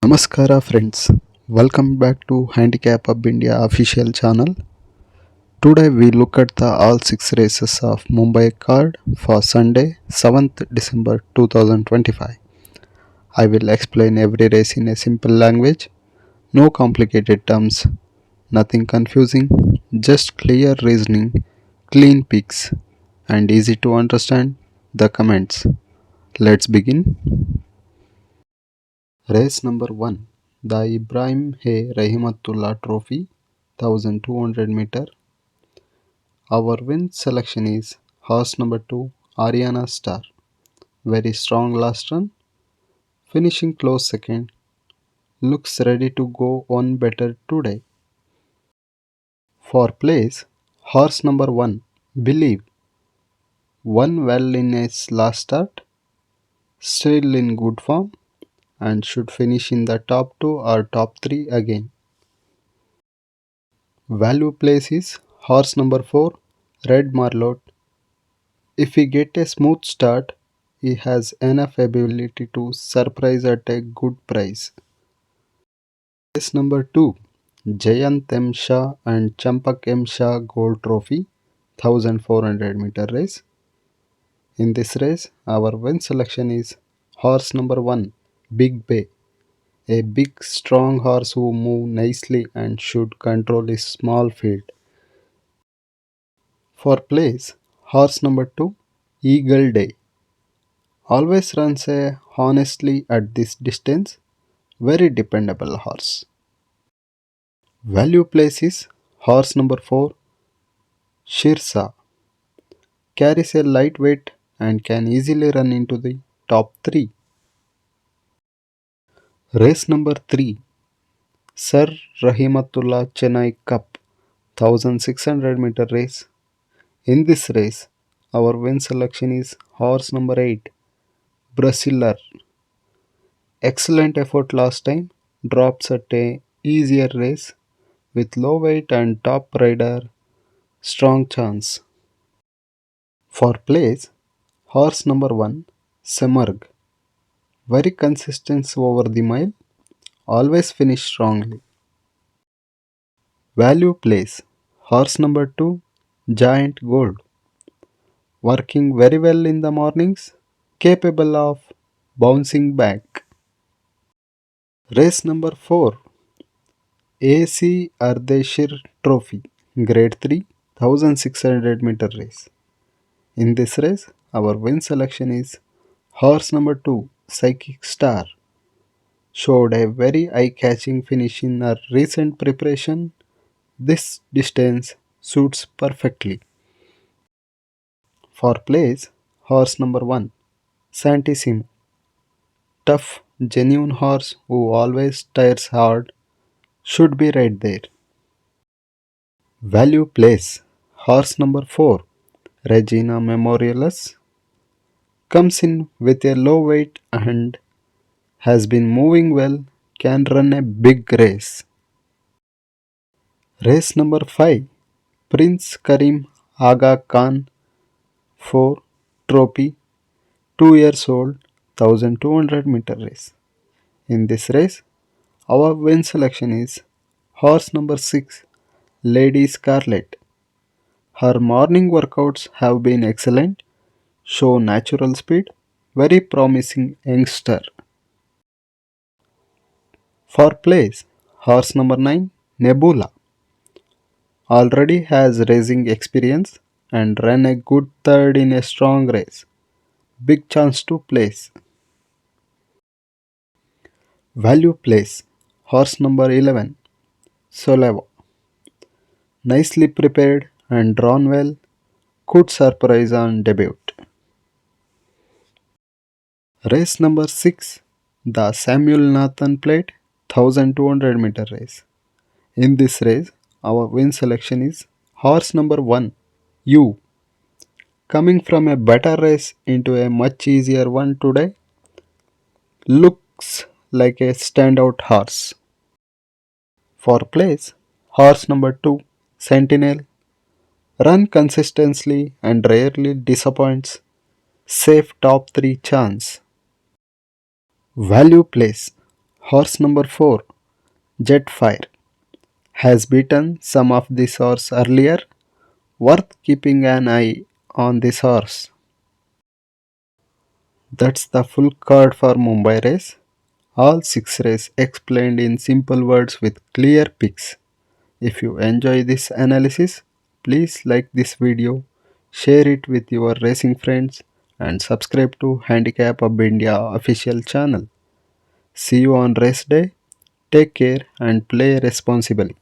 Namaskara friends, welcome back to Handicap Hub India official channel. Today we look at the all 6 races of Mumbai card for Sunday 7th December 2025. I will explain every race in a simple language, no complicated terms, nothing confusing, just clear reasoning, clean picks and easy to understand the comments. Let's begin. Race number 1, the Ibrahim Hay Rahimatullah Trophy, 1200 meter. Our win selection is horse number 2, Ariana Star. Very strong last run, finishing close second. Looks ready to go on better today. For place, horse number 1, Believe. Won well in his last start, still in good form, and should finish in the top 2 or top 3 again. Value place is horse number 4, Red Marlot. If he get a smooth start, he has enough ability to surprise at a good price. Race number 2, Jayant M. Shah and Champak M. Shah Gold Trophy, 1400-meter race. In this race, our win selection is horse number 1, Big Bay. A big strong horse who move nicely and should control his small field. For place, horse number 2, Eagle Day. Always runs a honestly at this distance. Very dependable horse. Value place is horse number 4, Shirsa. Carries a light weight and can easily run into the top 3. Race number 3, Sir Rahimatullah Chennai Cup, 1600-meter race. In this race, our win selection is horse number 8, Brasiler. Excellent effort last time, drops at a easier race with low weight and top rider, strong chance. For place, horse number 1, Semarg. Very consistent over the mile, always finish strongly. Value place, horse number 2, Giant Gold. Working very well in the mornings, capable of bouncing back. Race number 4, AC Ardeshir Trophy, Grade 3, 1600-meter race. In this race, our win selection is horse number 2, Psychic Star. Showed a very eye-catching finish in her recent preparation. This distance suits perfectly. For place, horse number 1, Santissimo. Tough, genuine horse who always tires hard, should be right there. Value place, horse number 4, Regina Memorialis. Comes in with a low weight and has been moving well, can run a big race. Race number 5, Prince Karim Aga Khan 4 Trophy, 2 years old, 1200-meter race. In this race, our win selection is horse number 6, Lady Scarlet. Her morning workouts have been excellent, show natural speed, very promising youngster. For place, horse number 9, Nebula. Already has racing experience and ran a good third in a strong race. Big chance to place. Value place, horse number 11, Soleva. Nicely prepared and drawn well, could surprise on debut. Race number 6, the Samuel Nathan Plate 1200-meter race. In this race, our win selection is horse number 1, U. Coming from a better race into a much easier one today, looks like a standout horse. For place, horse number 2, Sentinel. Run consistently and rarely disappoints. Safe top 3 chance. Value place, Horse number 4, Jetfire, has beaten some of this horse earlier. Worth keeping an eye on this horse. That's the full card for Mumbai race. All 6 races explained in simple words with clear pics. If you enjoy this analysis, please like this video, share it with your racing friends, and subscribe to Handicap Hub India official channel. See you on race day. Take care and play responsibly.